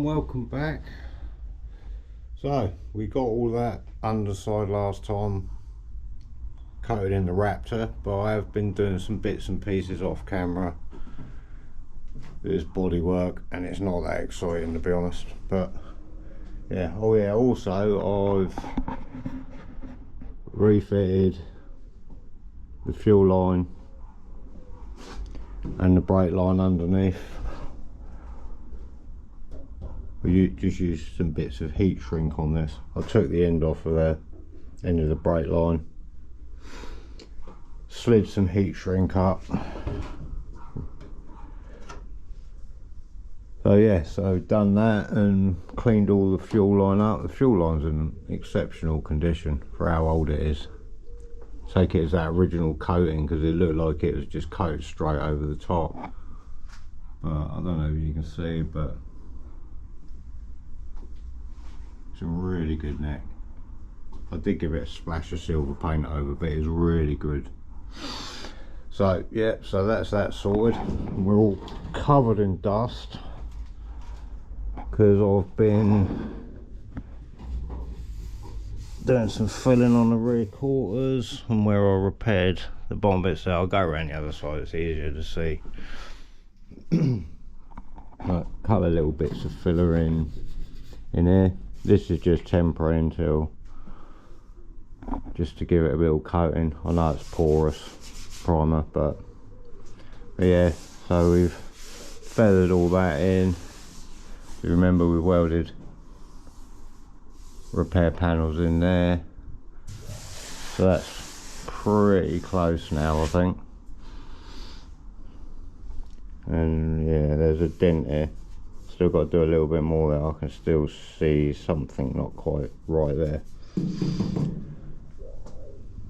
everyone, welcome back. So we got all that underside last time coated in the Raptor, but I have been doing some bits and pieces off camera. There's bodywork and it's not that exciting, to be honest, but yeah. Oh yeah, also I've refitted the fuel line and the brake line underneath. We just used some bits of heat shrink on this. I took the end off of the end of the brake line, slid some heat shrink up. So yeah, so done that and cleaned all the fuel line up. The fuel line's in exceptional condition for how old it is. Take it as that original coating because it looked like it was just coated straight over the top. But I don't know if you can see, but it's a really good neck. I did give it a splash of silver paint over, but it was really good. So yeah, so that's that sorted. We're all covered in dust because I've been doing some filling on the rear quarters and where I repaired the bottom bits. So I'll go around the other side, it's easier to see. Right, a couple of little bits of filler in here. This is just temporary until, just to give it a little coating. I know it's porous primer, but yeah, so we've feathered all that in. If you remember, we welded repair panels in there, so that's pretty close now, I think. And yeah, there's a dent here. Still got to do a little bit more there. I can still see something not quite right there.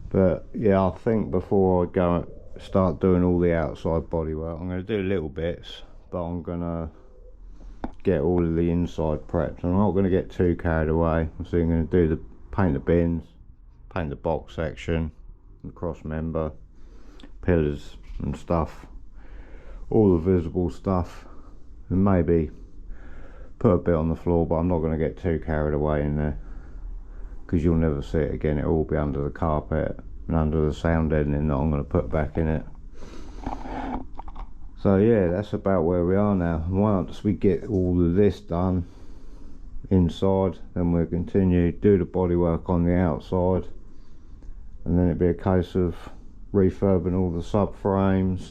But yeah, I think before I go start doing all the outside bodywork, I'm going to do little bits, but I'm going to get all of the inside prepped. I'm not going to get too carried away. So I'm going to do paint the bins, paint the box section, the cross member, pillars and stuff, all the visible stuff, and maybe put a bit on the floor, but I'm not going to get too carried away in there because you'll never see it again. It'll all be under the carpet and under the sound deadening that I'm going to put back in it. So yeah, that's about where we are now. Once we get all of this done inside, then we'll continue, do the bodywork on the outside, and then it'll be a case of refurbing all the subframes,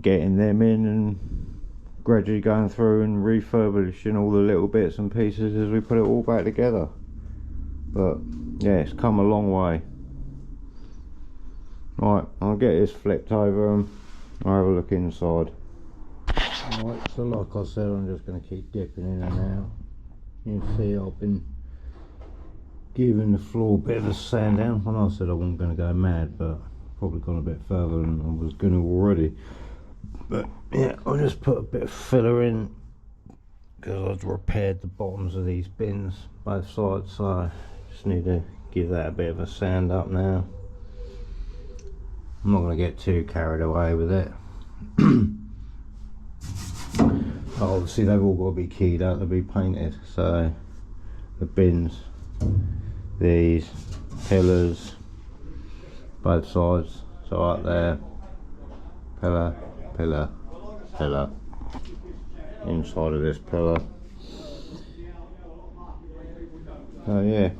getting them in, and gradually going through and refurbishing all the little bits and pieces as we put it all back together. But yeah, it's come a long way. Right, I'll get this flipped over and I'll have a look inside. Right, so like I said, I'm just going to keep dipping in and out. You can see I've been giving the floor a bit of a sand down. I know I said I wasn't going to go mad, but I've probably gone a bit further than I was going to already. But yeah, I'll just put a bit of filler in because I've repaired the bottoms of these bins both sides, so I just need to give that a bit of a sand up now. I'm not going to get too carried away with it. Obviously they've all got to be keyed out to be painted, so the bins, these pillars, both sides, so up there, pillar, pillar, pillar, inside of this pillar. Oh yeah,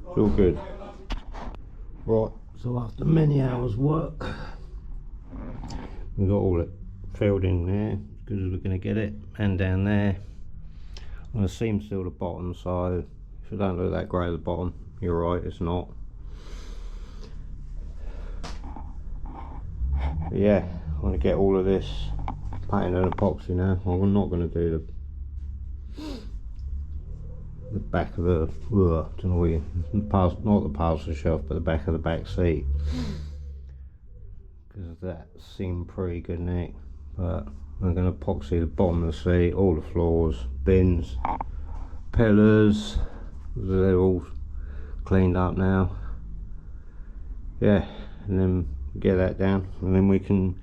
it's all good. Right, so after many hours work, we've got all it filled in there as good as we're going to get it, and down there. I'm going to seam seal the bottom, so if it don't look that grey at the bottom, you're right, it's not. But yeah, I'm going to get all of this painted and epoxy now. I'm not going to do the back of the, don't know not the parcel shelf, but the back of the back seat, because that seemed pretty good neck. But I'm going to epoxy the bottom of the seat, all the floors, bins, pillars. They're all cleaned up now. Yeah, and then get that down, and then we can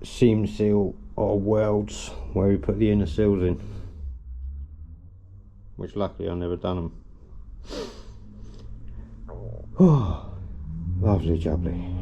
seam seal or welds where we put the inner seals in, which luckily I've never done them. Oh, lovely jubbly.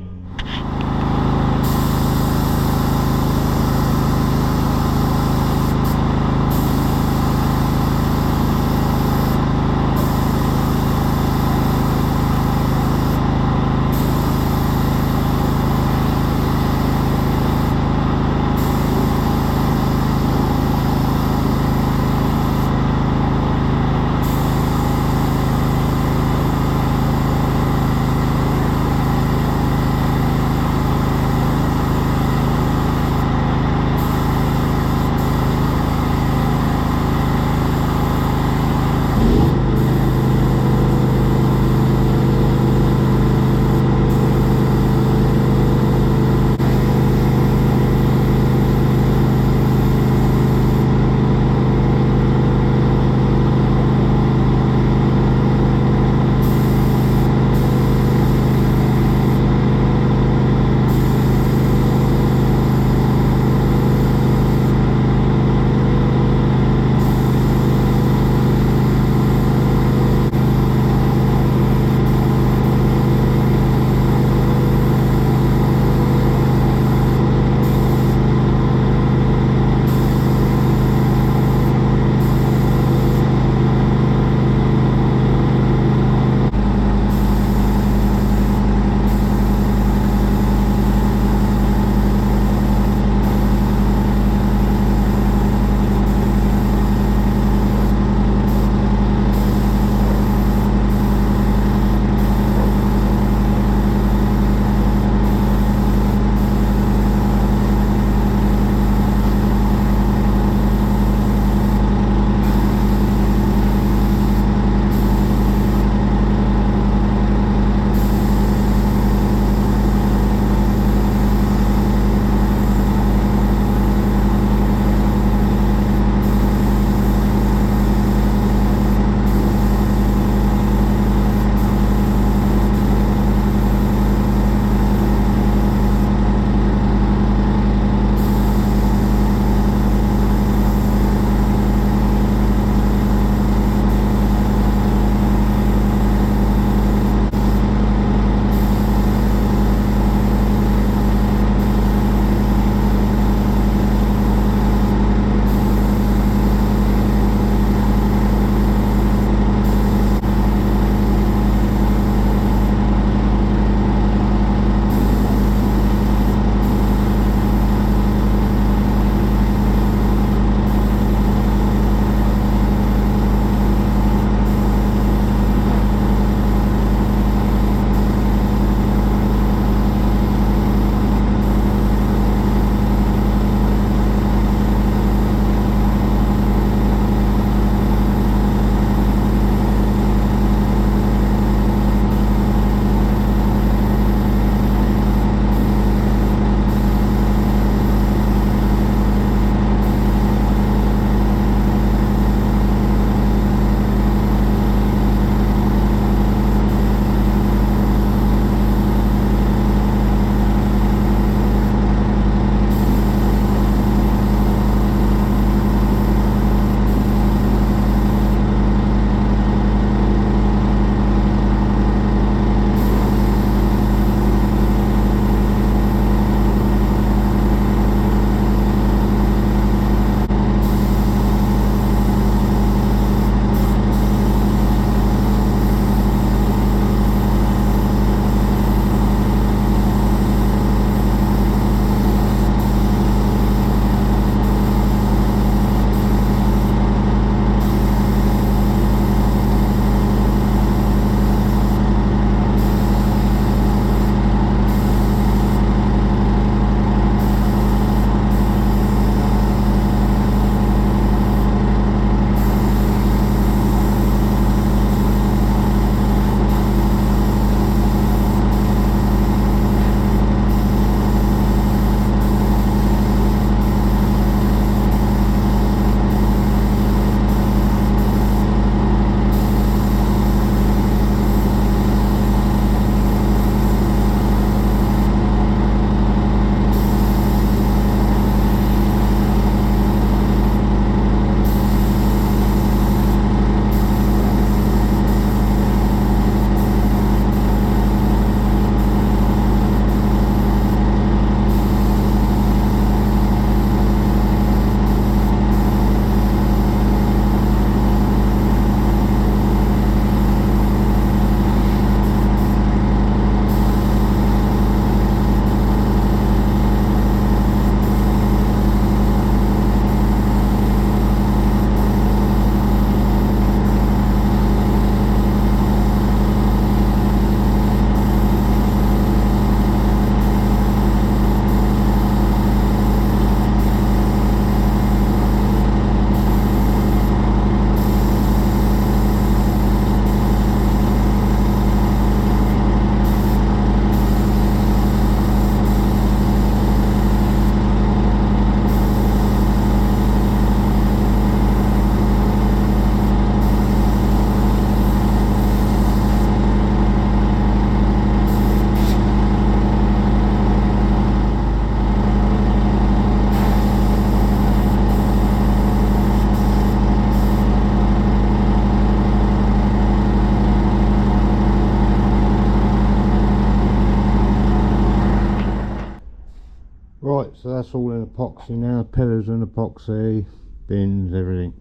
so that's all in epoxy now. Pillars in epoxy, bins, everything.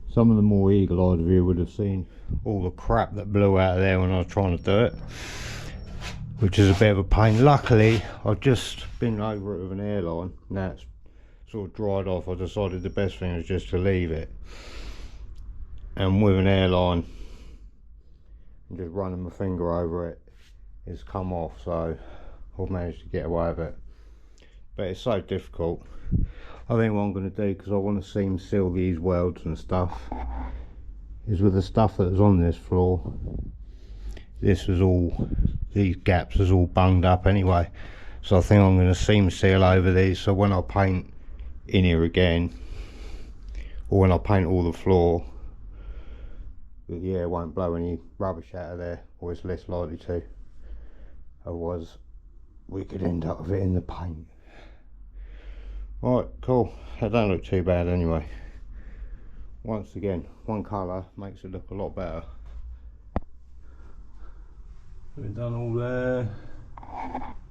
Some of the more eagle-eyed of you would have seen all the crap that blew out of there when I was trying to do it, which is a bit of a pain. Luckily, I've just been over it with an airline. Now it's sort of dried off. I decided the best thing was just to leave it, and with an airline and just running my finger over it, it's come off, so I've managed to get away with it. But it's so difficult. I think what I'm going to do, because I want to seam seal these welds and stuff, is with the stuff that was on this floor, this was all, these gaps was all bunged up anyway, so I think I'm going to seam seal over these, so when I paint in here again, or when I paint all the floor, the air won't blow any rubbish out of there, or it's less likely to. Otherwise we could end up with it in the paint. Right, cool. That don't look too bad anyway. Once again, one colour makes it look a lot better. We've done all there.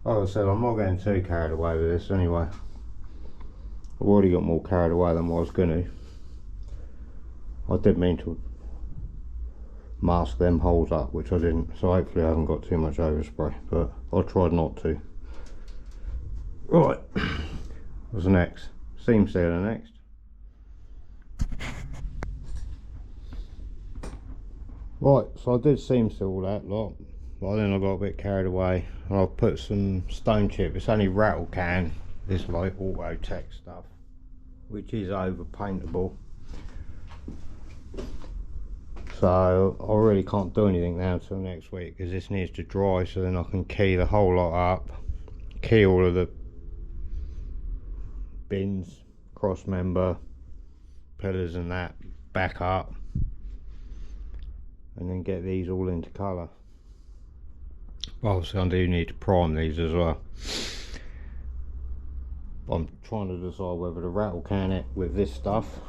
Like I said, I'm not getting too carried away with this anyway. I've already got more carried away than what I was going to. I did mean to mask them holes up, which I didn't, so hopefully I haven't got too much overspray, but I tried not to. Right, what's the next? Seam sealer next. Right, so I did seam seal that lot, but then I got a bit carried away and I've put some stone chip. It's only rattle can, this like auto tech stuff, which is over paintable. So I really can't do anything now until next week, because this needs to dry, so then I can key the whole lot up, key all of the bins, cross member, pillars and that back up, and then get these all into colour. Obviously I do need to prime these as well. I'm trying to decide whether to rattle can it with this stuff,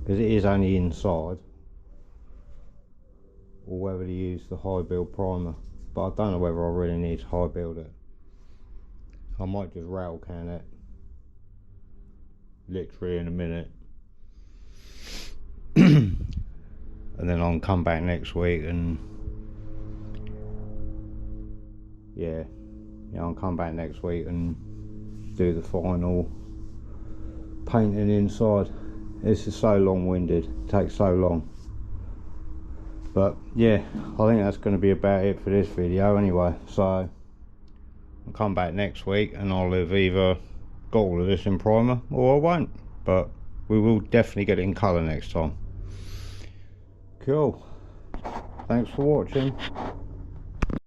because it is only inside, or whether to use the high build primer, but I don't know whether I really need to high build it. I might just rattle can it literally in a minute and then I'll come back next week and I'll come back next week and do the final painting inside. This is so long-winded, it takes so long. But yeah, I think that's going to be about it for this video anyway. So I'll come back next week and I'll have either got all of this in primer or I won't. But we will definitely get it in colour next time. Cool. Thanks for watching.